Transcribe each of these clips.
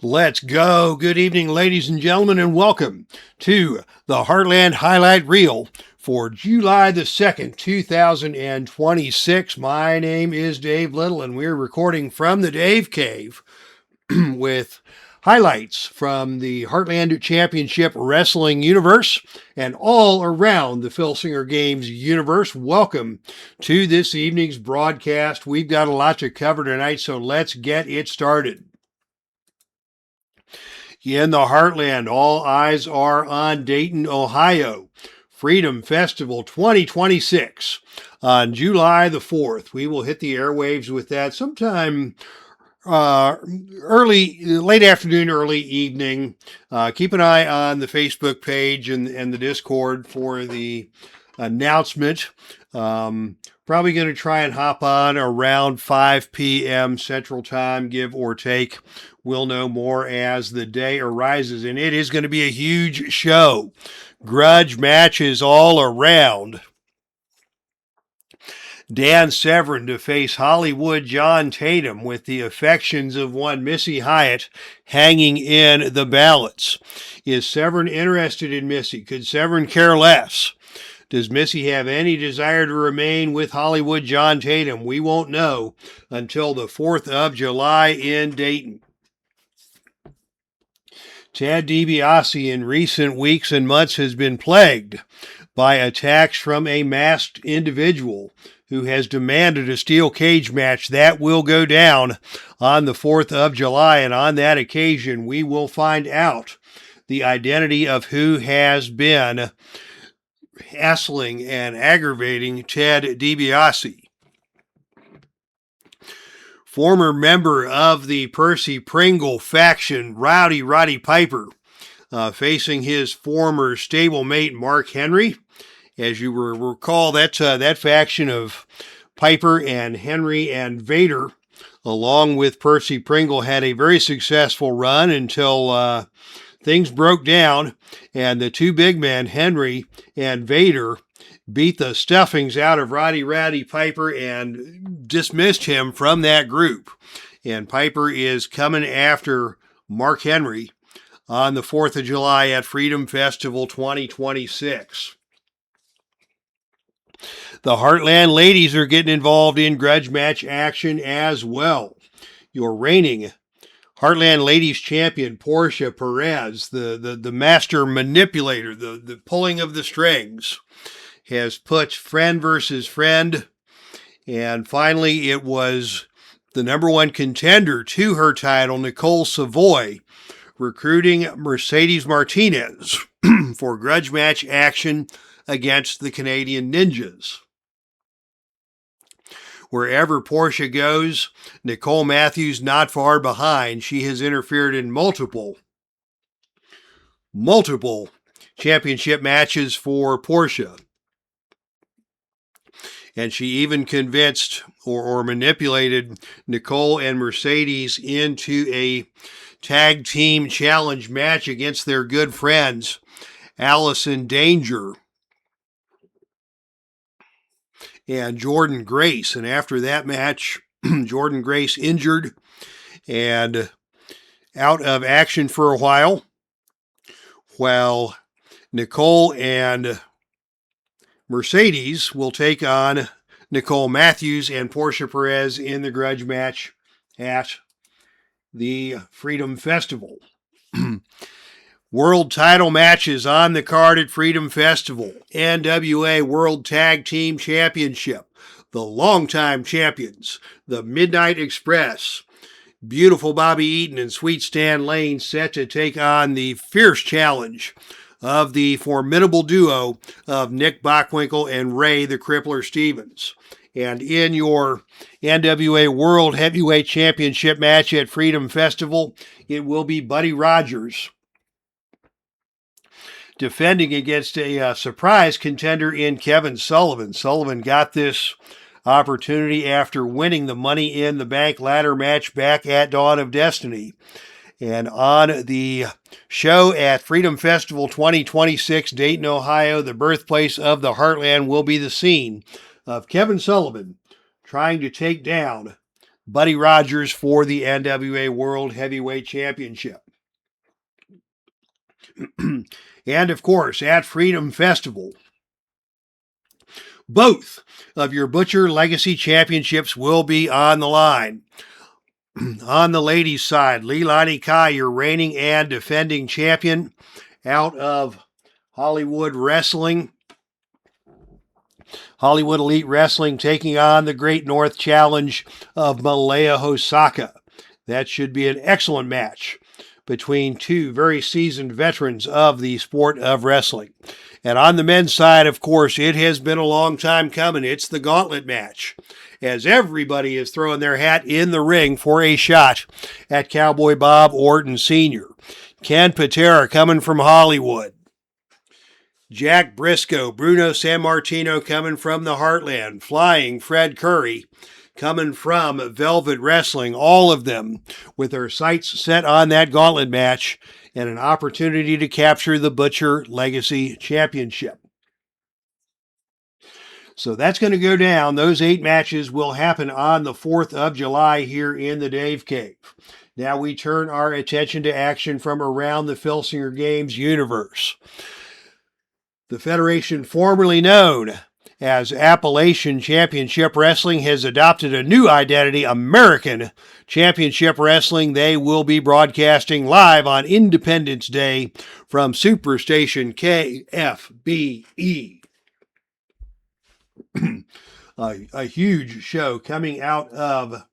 Let's go. Good evening, ladies and gentlemen, and welcome to the Heartland Highlight Reel for July the 2nd, 2026. My name is Dave Little, and we're recording from the Dave Cave with highlights from the Heartland Championship Wrestling Universe and all around the Filsinger Games Universe. Welcome to this evening's broadcast. We've got a lot to cover tonight, so let's get it started. In the Heartland, all eyes are on Dayton, Ohio. Freedom Festival 2026 on July the 4th. We will hit the airwaves with that sometime late afternoon, early evening. Keep an eye on the Facebook page and the Discord for the announcement. Probably going to try and hop on around 5 p.m. Central Time, give or take. We'll know more as the day arises, and it is going to be a huge show. Grudge matches all around. Dan Severn to face Hollywood John Tatum, with the affections of one Missy Hyatt hanging in the balance. Is Severn interested in Missy? Could Severn care less? Does Missy have any desire to remain with Hollywood John Tatum? We won't know until the 4th of July in Dayton. Ted DiBiase in recent weeks and months has been plagued by attacks from a masked individual who has demanded a steel cage match that will go down on the 4th of July. And on that occasion, we will find out the identity of who has been hassling and aggravating Ted DiBiase. Former member of the Percy Pringle faction, Rowdy Roddy Piper, facing his former stablemate Mark Henry. As you recall, that faction of Piper and Henry and Vader, along with Percy Pringle, had a very successful run until things broke down, and the two big men, Henry and Vader, beat the stuffings out of Roddy Piper and dismissed him from that group. And Piper is coming after Mark Henry on the 4th of July at Freedom Festival 2026. The Heartland ladies are getting involved in grudge match action as well. Your reigning Heartland Ladies Champion, Portia Perez, the master manipulator, the pulling of the strings, has put friend versus friend. And finally, it was the number one contender to her title, Nicole Savoy, recruiting Mercedes Martinez for grudge match action against the Canadian Ninjas. Wherever Portia goes, Nicole Matthews not far behind. She has interfered in multiple championship matches for Portia. And she even convinced or manipulated Nicole and Mercedes into a tag team challenge match against their good friends, Allison Danger and Jordan Grace. And after that match, Jordan Grace injured and out of action for a while Nicole and Mercedes will take on Nicole Matthews and Portia Perez in the grudge match at the Freedom Festival. World title matches on the card at Freedom Festival. NWA World Tag Team Championship. The longtime champions, the Midnight Express, Beautiful Bobby Eaton and Sweet Stan Lane, set to take on the fierce challenge of the formidable duo of Nick Bockwinkel and Ray the Crippler Stevens. And in your NWA World Heavyweight Championship match at Freedom Festival, it will be Buddy Rogers defending against a surprise contender in Kevin Sullivan. Sullivan got this opportunity after winning the Money in the Bank ladder match back at Dawn of Destiny. And on the show at Freedom Festival 2026, Dayton, Ohio, the birthplace of the Heartland, will be the scene of Kevin Sullivan trying to take down Buddy Rogers for the NWA World Heavyweight Championship. And of course, at Freedom Festival, both of your Butcher Legacy Championships will be on the line. On the ladies' side, Leilani Kai, your reigning and defending champion out of Hollywood Elite Wrestling, taking on the Great North Challenge of Malaya Hosaka. That should be an excellent match between two very seasoned veterans of the sport of wrestling. And on the men's side, of course, it has been a long time coming. It's the gauntlet match, as everybody is throwing their hat in the ring for a shot at Cowboy Bob Orton Sr. Ken Patera coming from Hollywood. Jack Briscoe, Bruno Sammartino coming from the Heartland. Flying Fred Curry coming from Velvet Wrestling. All of them with their sights set on that gauntlet match and an opportunity to capture the Butcher Legacy Championship. So that's going to go down. Those 8 matches will happen on the 4th of July here in the Dave Cave. Now we turn our attention to action from around the Filsinger Games Universe. The federation formerly known as Appalachian Championship Wrestling has adopted a new identity, American Championship Wrestling. They will be broadcasting live on Independence Day from Superstation KFBE. A huge show coming out of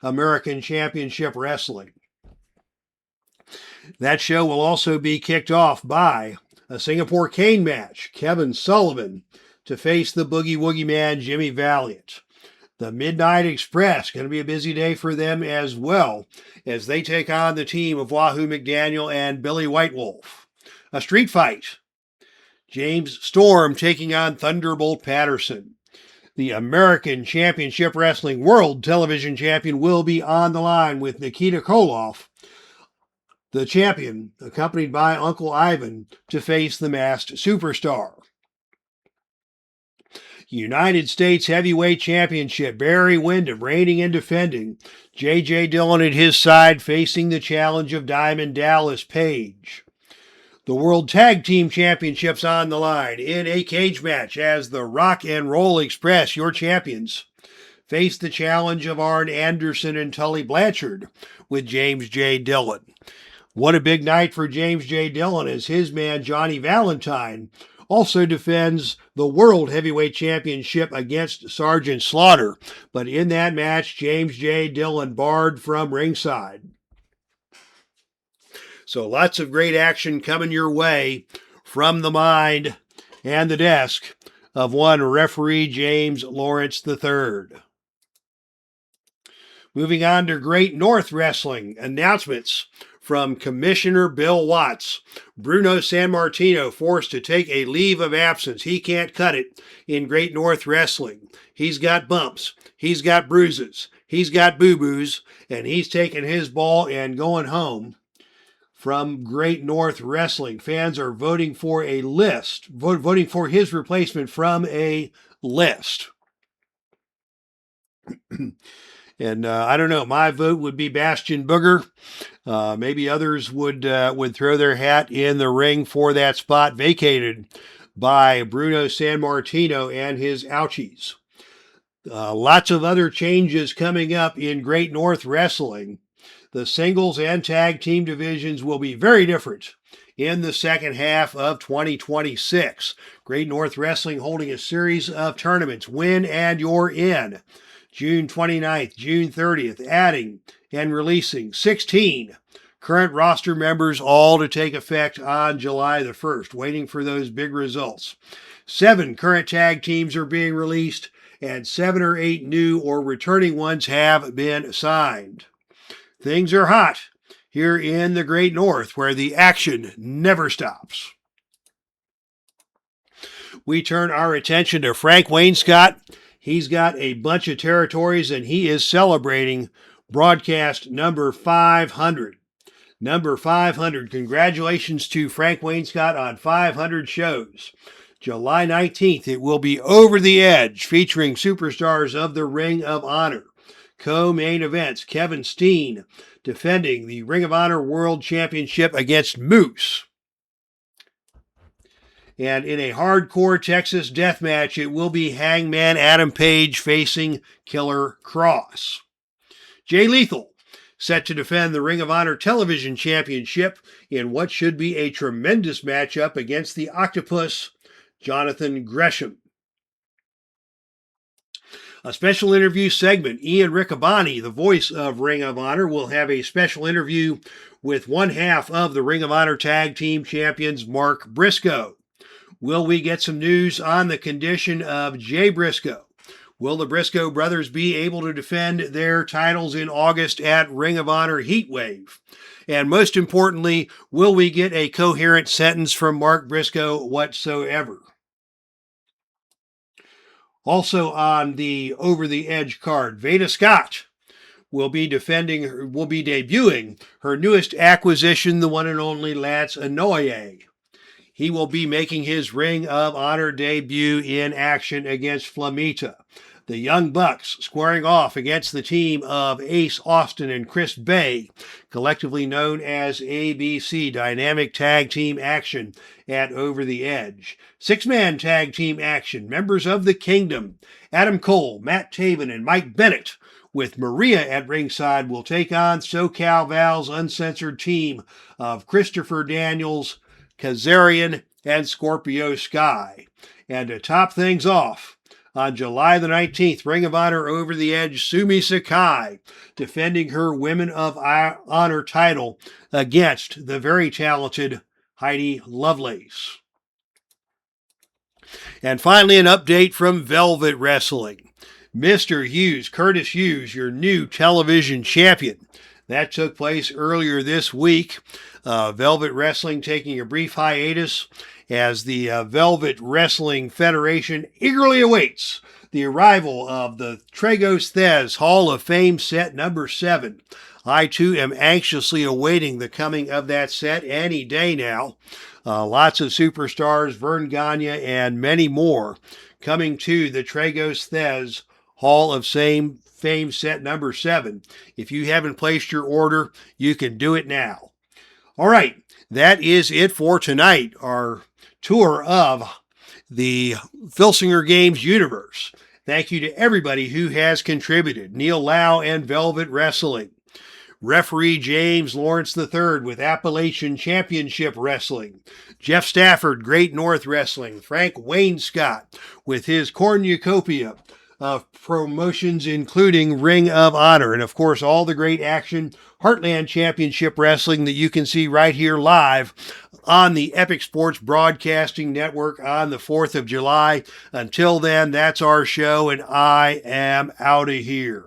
American Championship Wrestling. That show will also be kicked off by a Singapore cane match. Kevin Sullivan to face the Boogie Woogie Man, Jimmy Valiant. The Midnight Express, going to be a busy day for them as well, as they take on the team of Wahoo McDaniel and Billy White Wolf. A street fight. James Storm taking on Thunderbolt Patterson. The American Championship Wrestling World Television Champion will be on the line with Nikita Koloff, the champion, accompanied by Uncle Ivan, to face the Masked Superstar. United States Heavyweight Championship, Barry Windham reigning and defending. J.J. Dillon at his side facing the challenge of Diamond Dallas Page. The World Tag Team Championships on the line in a cage match as the Rock and Roll Express, your champions, face the challenge of Arn Anderson and Tully Blanchard with James J. Dillon. What a big night for James J. Dillon as his man Johnny Valentine also defends the World Heavyweight Championship against Sergeant Slaughter. But in that match, James J. Dillon barred from ringside. So lots of great action coming your way from the mind and the desk of one referee James Lawrence III. Moving on to Great North Wrestling announcements from Commissioner Bill Watts. Bruno Sammartino forced to take a leave of absence. He can't cut it in Great North Wrestling. He's got bumps. He's got bruises. He's got boo-boos. And he's taking his ball and going home from Great North Wrestling. Fans are voting for a list, voting for his replacement from a list. And I don't know, my vote would be Bastion Booger. Maybe others would throw their hat in the ring for that spot vacated by Bruno Sammartino and his ouchies. Lots of other changes coming up in Great North Wrestling. The singles and tag team divisions will be very different in the second half of 2026. Great North Wrestling holding a series of tournaments. Win and you're in. June 29th, June 30th, adding and releasing 16 current roster members, all to take effect on July the 1st. Waiting for those big results. 7 current tag teams are being released, and 7 or 8 new or returning ones have been signed. Things are hot here in the Great North, where the action never stops. We turn our attention to Frank Wainscott. He's got a bunch of territories, and he is celebrating broadcast number 500. Number 500. Congratulations to Frank Wainscott on 500 shows. July 19th, it will be Over the Edge, featuring superstars of the Ring of Honor. Co-main events, Kevin Steen defending the Ring of Honor World Championship against Moose. And in a hardcore Texas death match, it will be Hangman Adam Page facing Killer Cross. Jay Lethal set to defend the Ring of Honor Television Championship in what should be a tremendous matchup against the Octopus, Jonathan Gresham. A special interview segment, Ian Riccaboni, the voice of Ring of Honor, will have a special interview with one half of the Ring of Honor Tag Team Champions, Mark Briscoe. Will we get some news on the condition of Jay Briscoe? Will the Briscoe brothers be able to defend their titles in August at Ring of Honor Heatwave? And most importantly, will we get a coherent sentence from Mark Briscoe whatsoever? Also on the Over the Edge card, Veda Scott will be debuting her newest acquisition, the one and only Lance Anoa'i. He will be making his Ring of Honor debut in action against Flamita. The Young Bucks squaring off against the team of Ace Austin and Chris Bay, collectively known as ABC, Dynamic Tag Team Action at Over the Edge. Six-man tag team action, members of the Kingdom, Adam Cole, Matt Taven, and Mike Bennett, with Maria at ringside, will take on SoCal Val's uncensored team of Christopher Daniels, Kazarian, and Scorpio Sky. And to top things off, on July the 19th, Ring of Honor Over the Edge, Sumi Sakai, defending her Women of Honor title against the very talented Heidi Lovelace. And finally, an update from Velvet Wrestling. Mr. Hughes, Curtis Hughes, your new television champion. That took place earlier this week. Velvet Wrestling taking a brief hiatus as the Velvet Wrestling Federation eagerly awaits the arrival of the Tragos Thez Hall of Fame set number 7. I, too, am anxiously awaiting the coming of that set any day now. Lots of superstars, Vern Gagne, and many more coming to the Tragos Thez Hall of Fame set number 7. If you haven't placed your order, you can do it now. All right, that is it for tonight, our tour of the Filsinger Games Universe. Thank you to everybody who has contributed. Neil Lau and Velvet Wrestling. Referee James Lawrence III with Appalachian Championship Wrestling. Jeff Stafford, Great North Wrestling. Frank Wainscott with his cornucopia of promotions, including Ring of Honor. And of course, all the great action, Heartland Championship Wrestling that you can see right here live on the Epic Sports Broadcasting Network on the 4th of July. Until then, that's our show, and I am out of here.